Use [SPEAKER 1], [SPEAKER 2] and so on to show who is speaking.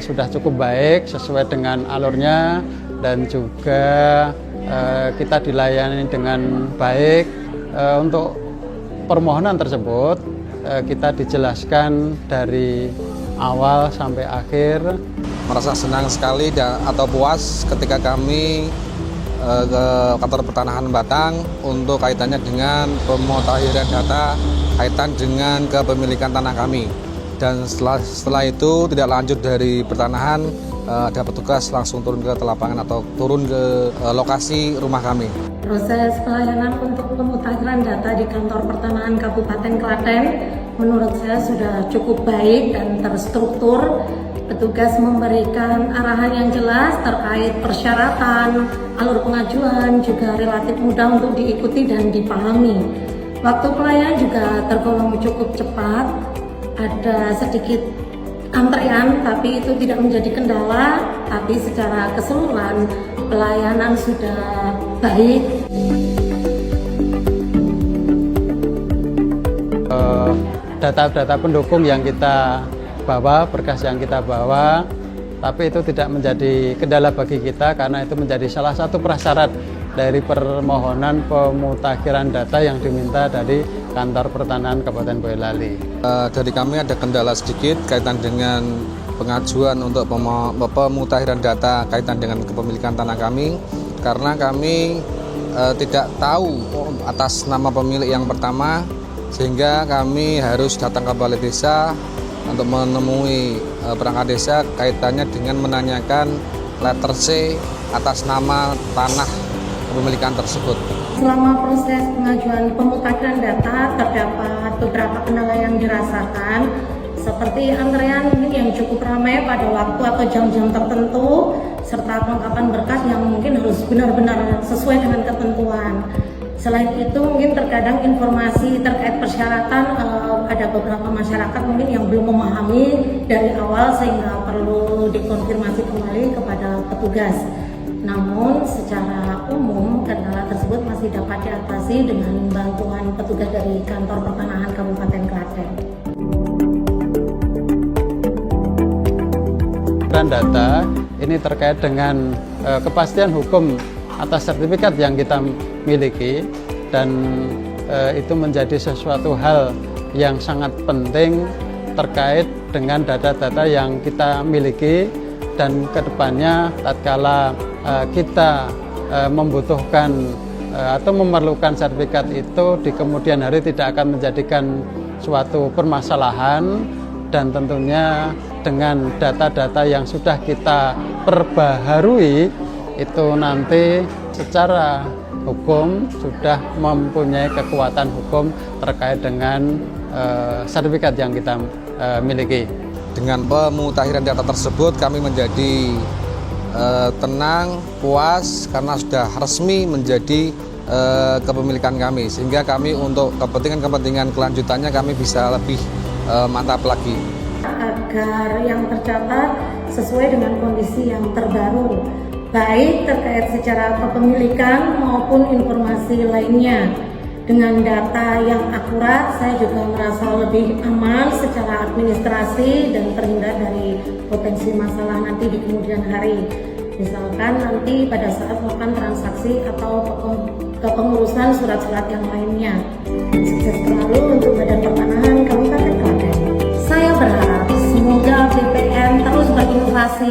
[SPEAKER 1] sudah cukup baik sesuai dengan alurnya, dan juga kita dilayani dengan baik. Untuk permohonan tersebut kita dijelaskan dari awal sampai akhir.
[SPEAKER 2] Merasa senang sekali atau puas ketika kami ke kantor pertanahan Batang untuk kaitannya dengan pemutahiran data kaitan dengan kepemilikan tanah kami. Dan setelah itu tidak lanjut dari pertanahan, ada petugas langsung turun ke lapangan atau turun ke lokasi rumah kami.
[SPEAKER 3] Proses pelayanan untuk pemutakhiran data di kantor pertanahan Kabupaten Klaten menurut saya sudah cukup baik dan terstruktur. Petugas memberikan arahan yang jelas terkait persyaratan, alur pengajuan juga relatif mudah untuk diikuti dan dipahami. Waktu pelayanan juga tergolong cukup cepat, ada sedikit antrean tapi itu tidak menjadi kendala, tapi secara keseluruhan pelayanan sudah baik.
[SPEAKER 1] Data-data pendukung yang kita bawa, berkas yang kita bawa, tapi itu tidak menjadi kendala bagi kita karena itu menjadi salah satu prasyarat dari permohonan pemutakhiran data yang diminta dari kantor pertanahan Kabupaten Boyolali.
[SPEAKER 2] Dari kami ada kendala sedikit kaitan dengan pengajuan untuk pemutakhiran data kaitan dengan kepemilikan tanah kami, karena kami tidak tahu atas nama pemilik yang pertama, sehingga kami harus datang ke balai desa untuk menemui perangkat desa kaitannya dengan menanyakan letter C atas nama tanah kepemilikan tersebut.
[SPEAKER 3] Selama proses pengajuan pemutakhiran data terdapat beberapa kendala yang dirasakan, seperti antrean mungkin yang cukup ramai pada waktu atau jam-jam tertentu, serta kelengkapan berkas yang mungkin harus benar-benar sesuai dengan ketentuan. Selain itu mungkin terkadang informasi terkait persyaratan ada beberapa masyarakat mungkin yang belum memahami dari awal sehingga perlu dikonfirmasi kembali kepada petugas. Namun secara umum kendala tersebut masih dapat diatasi dengan bantuan petugas dari kantor pertanahan Kabupaten Klaten.
[SPEAKER 1] Data ini terkait dengan kepastian hukum atas sertifikat yang kita miliki, dan itu menjadi sesuatu hal yang sangat penting terkait dengan data-data yang kita miliki, dan kedepannya tatkala kita membutuhkan atau memerlukan sertifikat itu di kemudian hari tidak akan menjadikan suatu permasalahan, dan tentunya dengan data-data yang sudah kita perbaharui itu nanti secara hukum sudah mempunyai kekuatan hukum terkait dengan sertifikat yang kita miliki.
[SPEAKER 2] Dengan pemutakhiran data tersebut kami menjadi tenang, puas karena sudah resmi menjadi kepemilikan kami, sehingga kami untuk kepentingan kelanjutannya kami bisa lebih mantap lagi.
[SPEAKER 3] Agar yang tercatat sesuai dengan kondisi yang terbaru, baik terkait secara kepemilikan maupun informasi lainnya. Dengan data yang akurat, saya juga merasa lebih aman secara administrasi dan terhindar dari potensi masalah nanti di kemudian hari. Misalkan nanti pada saat melakukan transaksi atau kepengurusan surat-surat yang lainnya. Sukses selalu untuk Badan Pertanahan Kabupaten Klaten. Saya berharap semoga BPN terus berinovasi